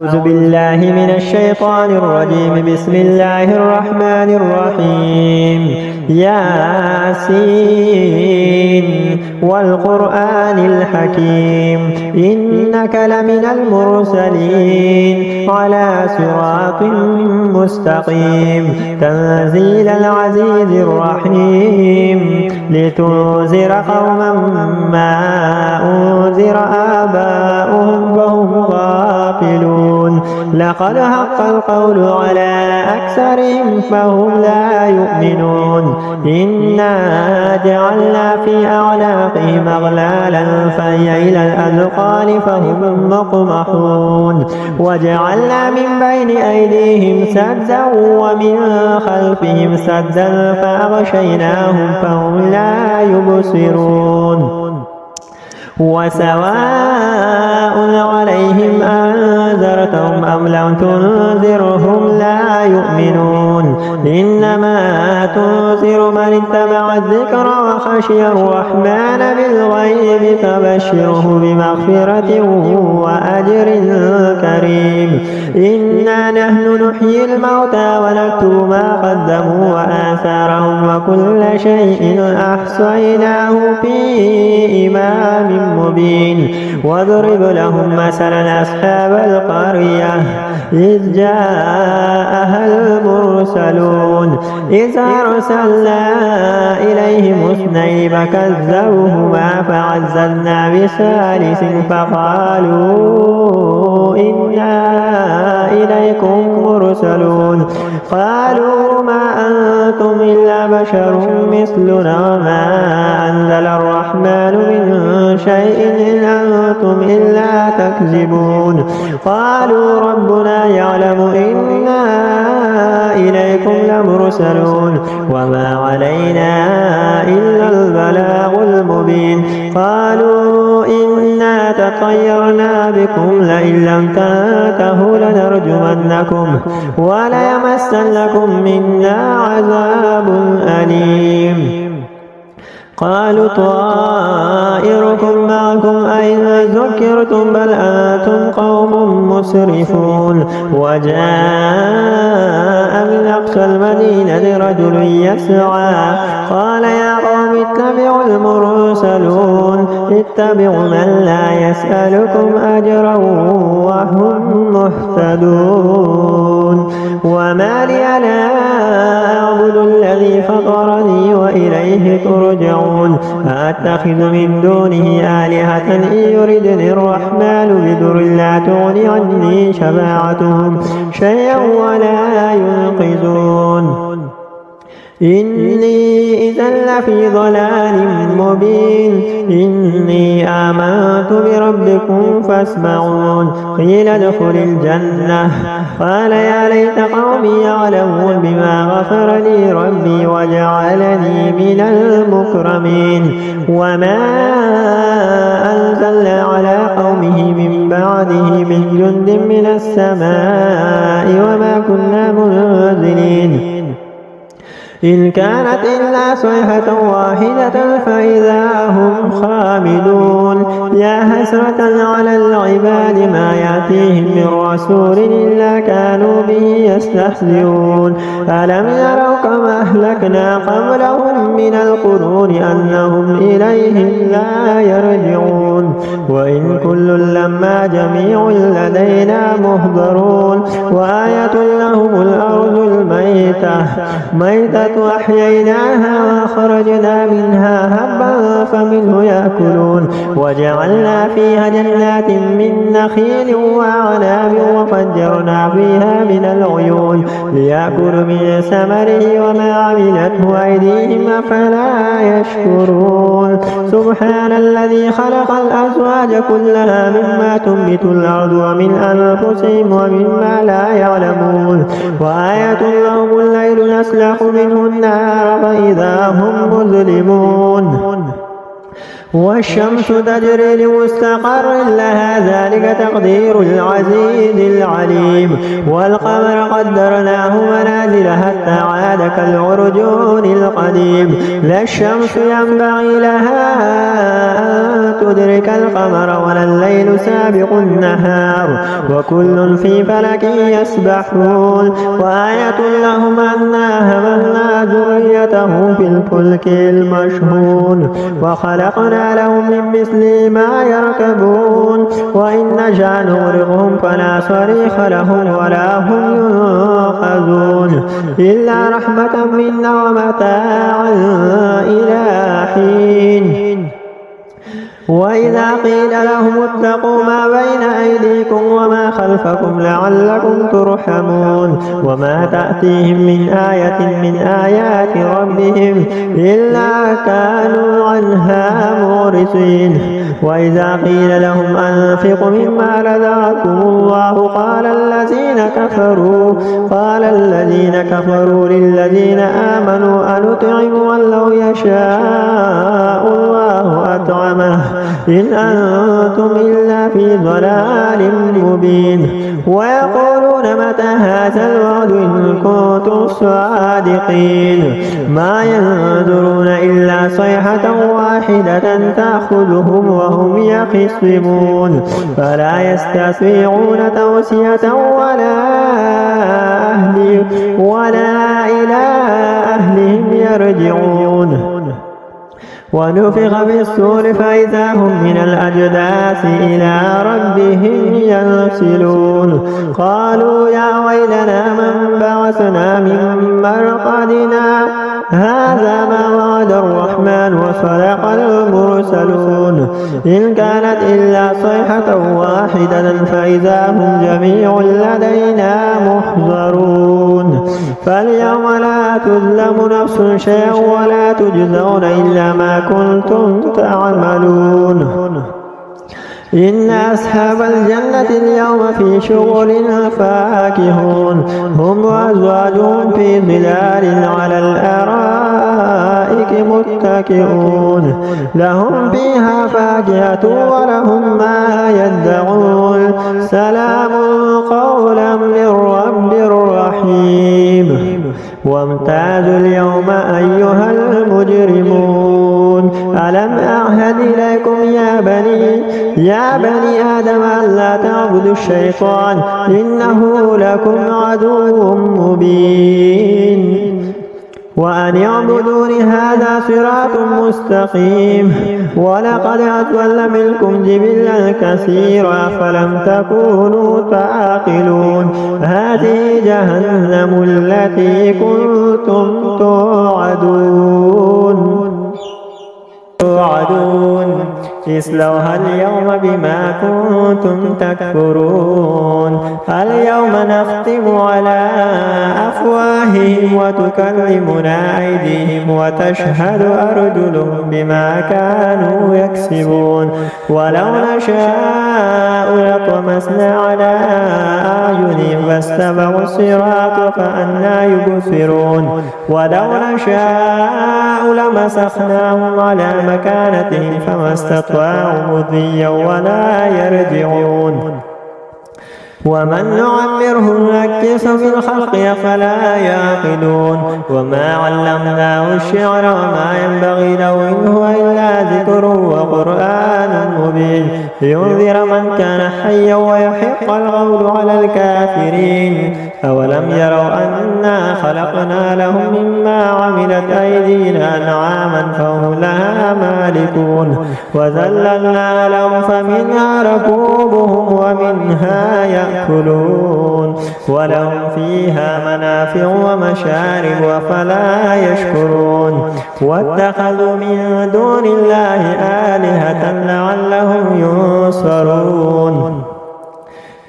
أعوذ بالله من الشيطان الرجيم. بسم الله الرحمن الرحيم. ياسين والقرآن الحكيم إنك لمن المرسلين على صراط مستقيم تنزيل العزيز الرحيم لتنذر قوما ما أنذر آباؤهم فهم غافلون لقد حق القول على أكثرهم فهم لا يؤمنون إنا جعلنا في أعناقهم أغلالا فهي إلى الأذقان فهم مقمحون وجعلنا من بين أيديهم سدا ومن خلفهم سدا فأغشيناهم فهم لا يبصرون وسواء عليهم أنذرتهم أم لم تنذرهم لا يؤمنون إنما تنذر من اتبع الذكر وخشي الرحمن بالغيب فبشره بمغفرة وأجر كريم إنا نحن نحيي الموتى ونكتب ما قدموا وآثارهم وكل شيء أحصيناه في إمام مبين واضرب لهم مثلا أصحاب القرية إذ جاءها المرسلون إذ أرسلنا إليهم اثنين فكذبوهما فعززنا بثالث فقالوا إنا إليكم مرسلون قالوا ما أنتم إلا بشر مثلنا وما أنزل الرحمن من شيء إن أنتم إلا تكذبون قالوا ربنا يعلم إنا إليكم لمرسلون وما علينا إلا البلاغ المبين قالوا إنا تطيرنا بكم لئن لم تنتهوا لنرجمنكم وليمسنكم منا عذاب أليم قالوا طائركم معكم أين ذكرتم بل أنتم قوم مسرفون وجاء من أقصى المدينة رجل يسعى قال يا قوم اتبعوا المرسلون اتبعوا من لا يسألكم أجرا وهم مهتدون وما لي لا أعبد الذي فطرني وإليه ترجعون أتخذ من دونه آلهة إن يردني الرحمن بضر لا تغني عني شفاعتهم شيئا ولا ينقذون إني إذا لفي ضلال مبين إني آمنت بربكم فاسمعون قيل ادخل الجنة قال يا ليت قومي يعلمون بما غفر لي ربي وجعلني من المكرمين وما أنزلنا على قومه من بعده من جند من السماء وما كنا منزلين إن كانت إلا صيحة واحدة فإذا هم خامدون يا حسرة على العباد ما يأتيهم من رسول إلا كانوا به يستهزئون ألم يروا كما أهلكنا قبلهم من القرون أنهم إليهم لا يرجعون وإن كل لما جميع لدينا مهضرون وآية لهم الأرض الميتة أحييناها وأخرجنا منها هبا فمنه يأكلون وجعلنا فيها جنات من نخيل وأعناب وفجرنا فيها من العيون ليأكلوا من ثمره وما عملته أيديهم أفلا يشكرون سبحان الذي خلق الأزواج كلها مما تنبت الأرض ومن أنفسهم ومما لا يعلمون وآية لهم الليل نسلخ منه النار فإذا هم مظلمون والشمس تجري لمستقر لها ذلك تقدير العزيز العليم والقمر قدرناه منازل حتى عاد كالعرجون القديم لا الشمس ينبغي لها أن تدرك القمر ولا الليل سابق النهار وكل في فلك يسبحون وآية لهم أنا حملنا ذريته في الفلك المشحون وخلقنا لهم من مثل ما يركبون وإن نشأ نغرقهم فلا صريخ لهم ولا هم ينقذون إلا رحمة منا ومتاعا إلى حين وإذا قيل لهم اتقوا ما بين أيديكم وما خلفكم لعلكم ترحمون وما تأتيهم من آية من آيات ربهم إلا كانوا عنها معرضين وإذا قيل لهم أنفقوا مما رزقكم الله قال الذين كفروا للذين آمنوا أنطعم من لو يشاء الله أطعمه إن أنتم إلا في ضلال مبين ويقولون متى هذا الوعد إن كنتم صادقين ما ينظرون إلا صيحة واحدة تأخذهم وهم يخصمون فلا يستطيعون توصية ولا إلى أهلهم يرجعون ونفخ في الصور فإذا هم من الأجداث إلى ربهم ينسلون قالوا يا ويلنا من بعثنا من مرقدنا هذا ما وعد الرحمن وصدق المرسلون إن كانت إلا صيحة واحدة فإذا هم جميع لدينا محضرون فاليوم لا تظلم نفس شيئا ولا تجزون إلا ما كنتم تعملون إن أصحاب الجنة اليوم في شغل فاكهون هم وأزواجهم في ظلال على الأرائك متكئون لهم فيها فاكهة ولهم ما يدعون سلام قولا من رب رحيم وامتازوا اليوم أيها المجرمون ألم أعهد إليكم يا بني آدم ألا تعبدوا الشيطان إنه لكم عدو مبين وأن يعبدون هذا صراط مستقيم ولقد أضل منكم جبلا كثيرا فلم تكونوا تعقلون هذه جهنم التي كنتم توعدون اصلوها اليوم بما كنتم تكفرون اليوم نختم على أفواههم وتكلمنا أيديهم وتشهد أرجلهم بما كانوا يكسبون ولو نشاء لطمسنا على أعينهم فاستبقوا الصراط فأنى يبصرون ولو نشاء لمسخناهم على مكانتهم فما استطاعوا مضيا ولا يرجعون ومن نعمره نكسه في الخلق أفلا يعقلون وما علمناه الشعر وما ينبغي له إن هو إلا ذكر وقرآن مبين لينذر من كان حيا ويحق القول على الكافرين أولم يروا أنا خلقنا لهم مما عملت أيدينا أنعاما فهم لها مالكون وذللنا لهم فمنها ركوبهم ومنها يأكلون ولهم فيها منافع ومشارب أفلا يشكرون واتخذوا من دون الله آلهة لعلهم ينصرون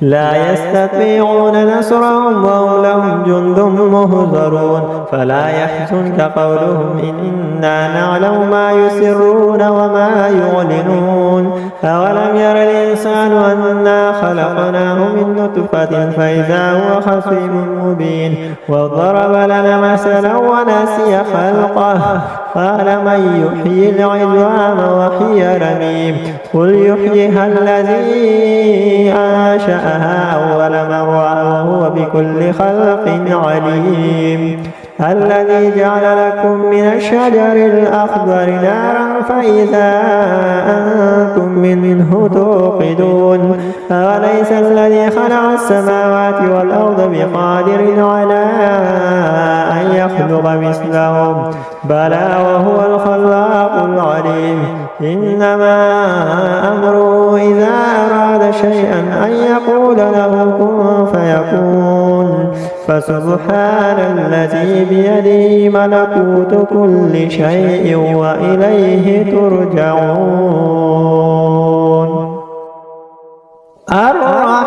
لا يستطيعون نصرهم وهم لهم جند مهضرون فلا يحزنك قولهم إنا نعلم ما يسرون وما يعلنون أولم ير الإنسان أنا خلقناه من نطفة فإذا هو خصيم مبين وضرب لنا مثلا ونسي خلقه قال من يحيي العظام وهي رميم قل يحييها الذي أنشأها أول مرة وهو بكل خلق عليم الذي جعل لكم من الشجر الأخضر نارا فإذا أنتم منه توقدون أوليس الذي خلق السماوات والأرض بقادر على أن يخلق مثلهم بلى وهو الخلاق العليم إنما أمره إذا أراد شيئا أن يقول له كن فيكون فسبحان الذي بيده ملكوت كل شيء وإليه ترجعون الرحمن